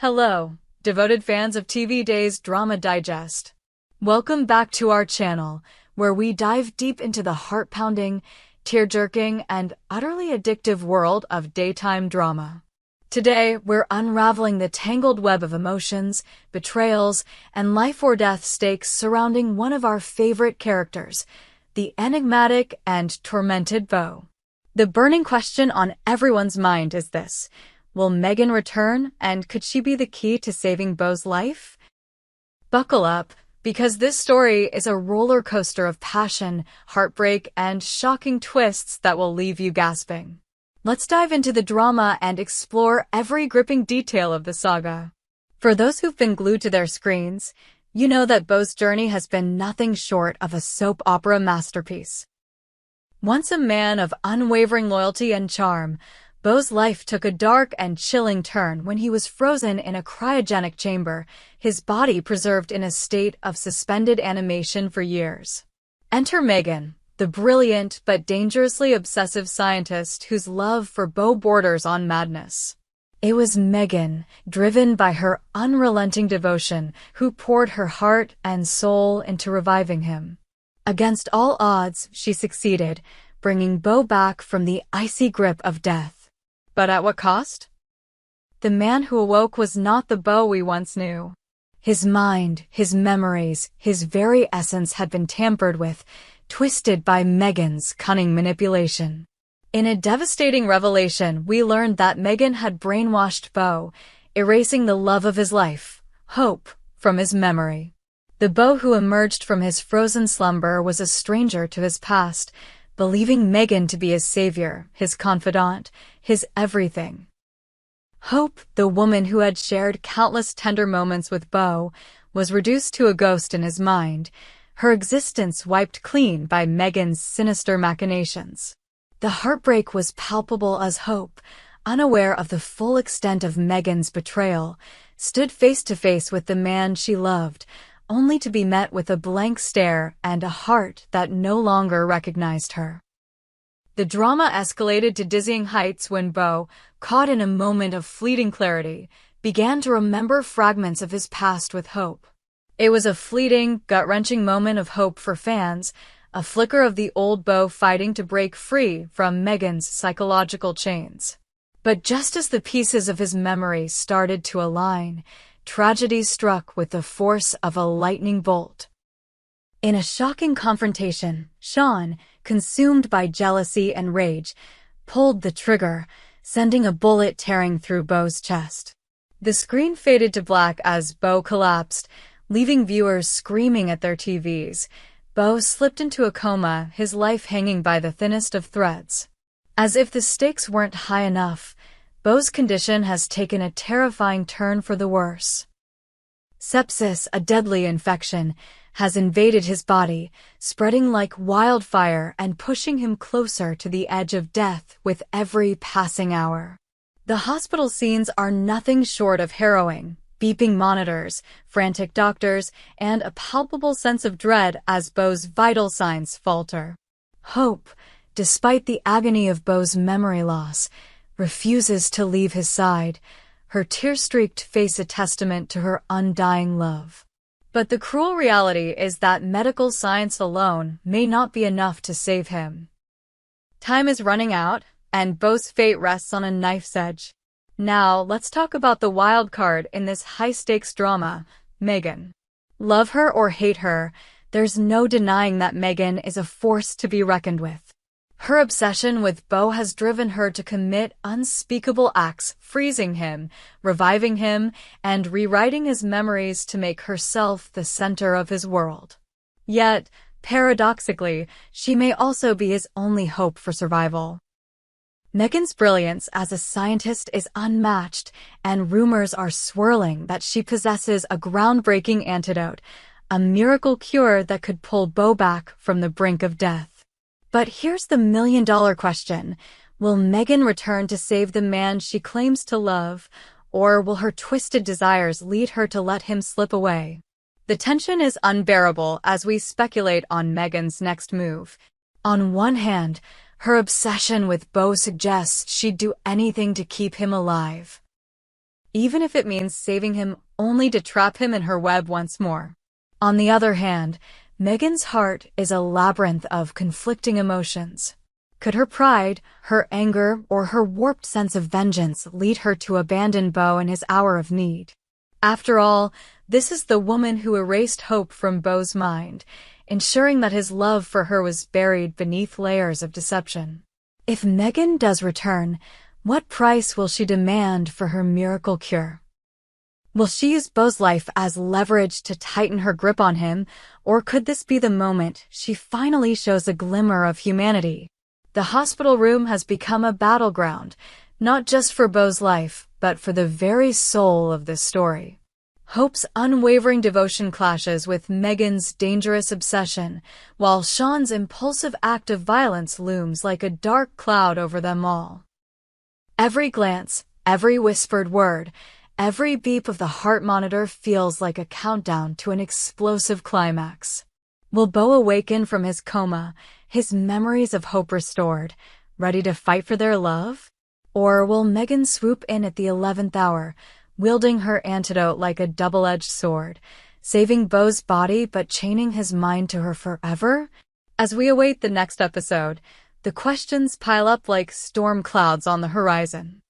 Hello, devoted fans of TV Day's Drama Digest. Welcome back to our channel, where we dive deep into the heart-pounding, tear-jerking, and utterly addictive world of daytime drama. Today, we're unraveling the tangled web of emotions, betrayals, and life-or-death stakes surrounding one of our favorite characters, the enigmatic and tormented Beau. The burning question on everyone's mind is this: will Megan return, and could she be the key to saving Beau's life? Buckle up, because this story is a roller coaster of passion, heartbreak, and shocking twists that will leave you gasping. Let's dive into the drama and explore every gripping detail of the saga. For those who've been glued to their screens, you know that Beau's journey has been nothing short of a soap opera masterpiece. Once a man of unwavering loyalty and charm, Beau's life took a dark and chilling turn when he was frozen in a cryogenic chamber, his body preserved in a state of suspended animation for years. Enter Megan, the brilliant but dangerously obsessive scientist whose love for Beau borders on madness. It was Megan, driven by her unrelenting devotion, who poured her heart and soul into reviving him. Against all odds, she succeeded, bringing Beau back from the icy grip of death. But at what cost? The man who awoke was not the Beau we once knew. His mind, his memories, his very essence had been tampered with, twisted by Megan's cunning manipulation. In a devastating revelation, we learned that Megan had brainwashed Beau, erasing the love of his life, hope, from his memory. The Beau who emerged from his frozen slumber was a stranger to his past, believing Megan to be his savior, his confidant, his everything. Hope, the woman who had shared countless tender moments with Beau, was reduced to a ghost in his mind, her existence wiped clean by Megan's sinister machinations. The heartbreak was palpable as Hope, unaware of the full extent of Megan's betrayal, stood face to face with the man she loved, only to be met with a blank stare and a heart that no longer recognized her. The drama escalated to dizzying heights when Beau, caught in a moment of fleeting clarity, began to remember fragments of his past with Hope. It was a fleeting, gut-wrenching moment of hope for fans, a flicker of the old Beau fighting to break free from Megan's psychological chains. But just as the pieces of his memory started to align, tragedy struck with the force of a lightning bolt. In a shocking confrontation, Sean, consumed by jealousy and rage, pulled the trigger, sending a bullet tearing through Beau's chest. The screen faded to black as Beau collapsed, leaving viewers screaming at their TVs. Beau slipped into a coma, his life hanging by the thinnest of threads. As if the stakes weren't high enough, Beau's condition has taken a terrifying turn for the worse. Sepsis, a deadly infection, has invaded his body, spreading like wildfire and pushing him closer to the edge of death with every passing hour. The hospital scenes are nothing short of harrowing. Beeping monitors, frantic doctors, and a palpable sense of dread as Beau's vital signs falter. Hope, despite the agony of Beau's memory loss, refuses to leave his side, her tear-streaked face a testament to her undying love. But the cruel reality is that medical science alone may not be enough to save him. Time is running out, and Beau's fate rests on a knife's edge. Now, let's talk about the wild card in this high-stakes drama, Megan. Love her or hate her, there's no denying that Megan is a force to be reckoned with. Her obsession with Beau has driven her to commit unspeakable acts, freezing him, reviving him, and rewriting his memories to make herself the center of his world. Yet, paradoxically, she may also be his only hope for survival. Megan's brilliance as a scientist is unmatched, and rumors are swirling that she possesses a groundbreaking antidote, a miracle cure that could pull Beau back from the brink of death. But here's the million-dollar question: will Megan return to save the man she claims to love, or will her twisted desires lead her to let him slip away? The tension is unbearable as we speculate on Megan's next move. On one hand, her obsession with Beau suggests she'd do anything to keep him alive. even if it means saving him only to trap him in her web once more. On the other hand, Megan's heart is a labyrinth of conflicting emotions. Could her pride, her anger, or her warped sense of vengeance lead her to abandon Beau in his hour of need? After all, this is the woman who erased hope from Beau's mind, ensuring that his love for her was buried beneath layers of deception. If Megan does return, what price will she demand for her miracle cure? Will she use Beau's life as leverage to tighten her grip on him, or could this be the moment she finally shows a glimmer of humanity? The hospital room has become a battleground, not just for Beau's life, but for the very soul of this story. Hope's unwavering devotion clashes with Megan's dangerous obsession, while Sean's impulsive act of violence looms like a dark cloud over them all. Every glance, every whispered word, every beep of the heart monitor feels like a countdown to an explosive climax. Will Beau awaken from his coma, his memories of hope restored, ready to fight for their love? Or will Megan swoop in at the 11th hour, wielding her antidote like a double-edged sword, saving Beau's body but chaining his mind to her forever? As we await the next episode, the questions pile up like storm clouds on the horizon.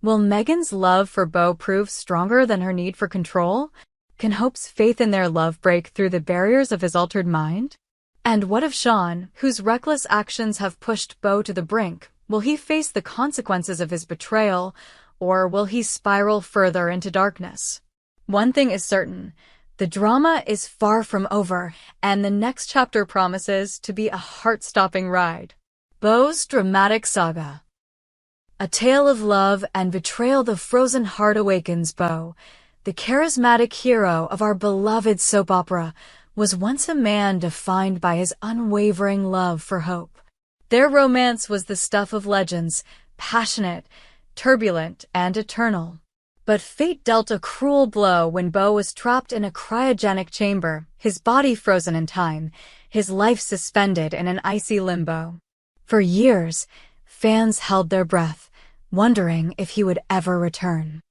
Will Megan's love for Beau prove stronger than her need for control? Can Hope's faith in their love break through the barriers of his altered mind? And what of Sean, whose reckless actions have pushed Beau to the brink? Will he face the consequences of his betrayal, or will he spiral further into darkness? One thing is certain, the drama is far from over, and the next chapter promises to be a heart-stopping ride. Beau's dramatic saga. A tale of love and betrayal. The frozen heart awakens. Beau, the charismatic hero of our beloved soap opera, was once a man defined by his unwavering love for Hope. Their romance was the stuff of legends, passionate, turbulent, and eternal. But fate dealt a cruel blow when Beau was trapped in a cryogenic chamber, his body frozen in time, his life suspended in an icy limbo. For years, fans held their breath, wondering if he would ever return.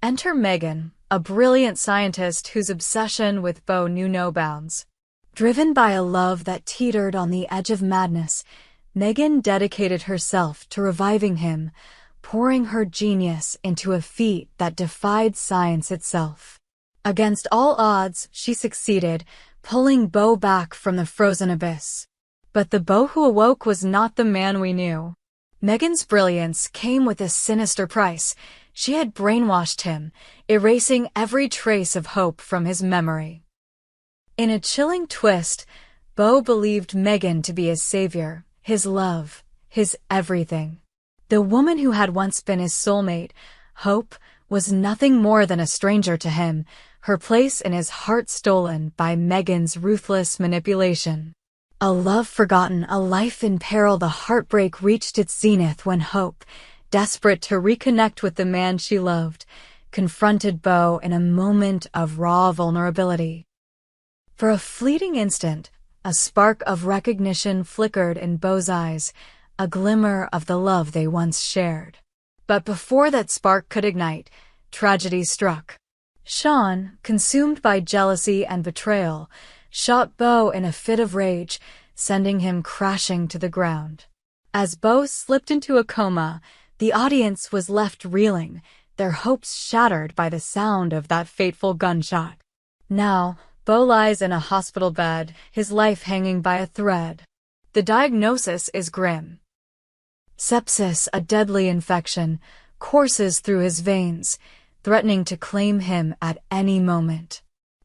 Enter Megan, a brilliant scientist whose obsession with Beau knew no bounds. Driven by a love that teetered on the edge of madness, Megan dedicated herself to reviving him, pouring her genius into a feat that defied science itself. Against all odds, she succeeded, pulling Beau back from the frozen abyss. But the Beau who awoke was not the man we knew. Megan's brilliance came with a sinister price. She had brainwashed him, erasing every trace of hope from his memory. In a chilling twist, Beau believed Megan to be his savior, his love, his everything. The woman who had once been his soulmate, Hope, was nothing more than a stranger to him, her place in his heart stolen by Megan's ruthless manipulation. A love forgotten, a life in peril. The heartbreak reached its zenith when Hope, desperate to reconnect with the man she loved, confronted Beau in a moment of raw vulnerability. For a fleeting instant, a spark of recognition flickered in Beau's eyes, a glimmer of the love they once shared. But before that spark could ignite, tragedy struck. Sean, consumed by jealousy and betrayal, shot Beau in a fit of rage, sending him crashing to the ground. As Beau slipped into a coma, the audience was left reeling, their hopes shattered by the sound of that fateful gunshot. Now, Beau lies in a hospital bed, his life hanging by a thread. The diagnosis is grim. Sepsis, a deadly infection, courses through his veins, threatening to claim him at any moment.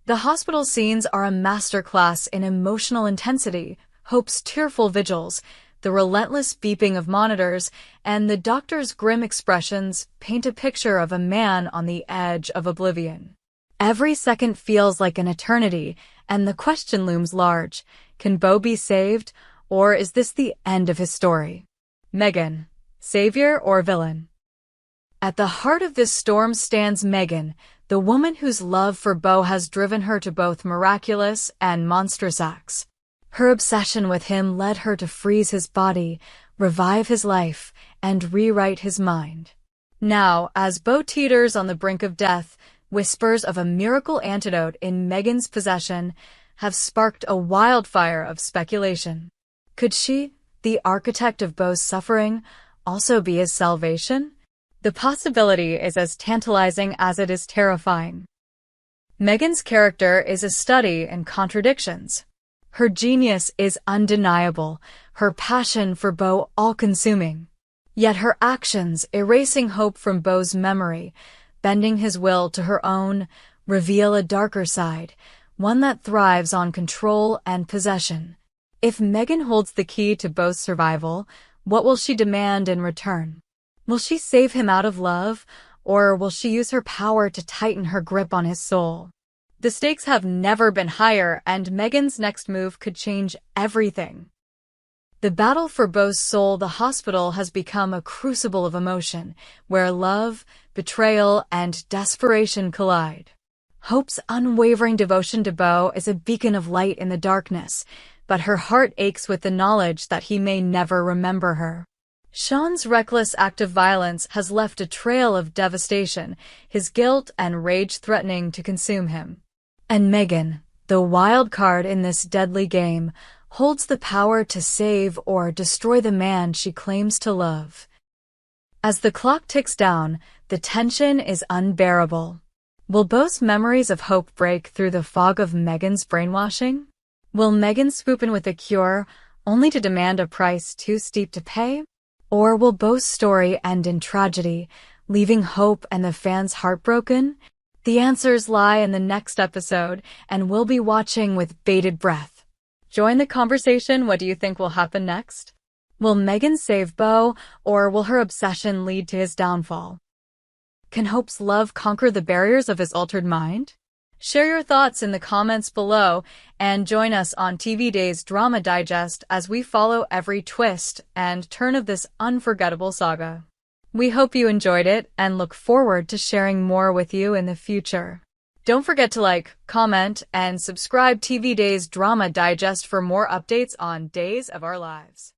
The hospital scenes are a masterclass in emotional intensity. Hope's tearful vigils, the relentless beeping of monitors, and the doctor's grim expressions paint a picture of a man on the edge of oblivion. Every second feels like an eternity, and the question looms large: can Beau be saved, or is this the end of his story? Megan, savior or villain? At the heart of this storm stands Megan, the woman whose love for Beau has driven her to both miraculous and monstrous acts. Her obsession with him led her to freeze his body, revive his life, and rewrite his mind. Now, as Beau teeters on the brink of death, whispers of a miracle antidote in Megan's possession have sparked a wildfire of speculation. Could she, the architect of Beau's suffering, also be his salvation? The possibility is as tantalizing as it is terrifying. Megan's character is a study in contradictions. Her genius is undeniable, her passion for Beau all-consuming. Yet her actions, erasing hope from Beau's memory, bending his will to her own, reveal a darker side, one that thrives on control and possession. If Megan holds the key to Beau's survival, what will she demand in return? Will she save him out of love, or will she use her power to tighten her grip on his soul? The stakes have never been higher, and Megan's next move could change everything. The battle for Beau's soul, the hospital, has become a crucible of emotion, where love, betrayal, and desperation collide. Hope's unwavering devotion to Beau is a beacon of light in the darkness, but her heart aches with the knowledge that he may never remember her. Sean's reckless act of violence has left a trail of devastation, his guilt and rage threatening to consume him. And Megan, the wild card in this deadly game, holds the power to save or destroy the man she claims to love. As the clock ticks down, the tension is unbearable. Will Beau's memories of hope break through the fog of Megan's brainwashing? Will Megan swoop in with a cure, only to demand a price too steep to pay? Or will Beau's story end in tragedy, leaving hope and the fans heartbroken? The answers lie in the next episode, and we'll be watching with bated breath. Join the conversation. What do you think will happen next? Will Megan save Beau, or will her obsession lead to his downfall? Can Hope's love conquer the barriers of his altered mind? Share your thoughts in the comments below, and join us on TV Days Drama Digest as we follow every twist and turn of this unforgettable saga. We hope you enjoyed it and look forward to sharing more with you in the future. Don't forget to like, comment, and subscribe TV Days Drama Digest for more updates on Days of Our Lives.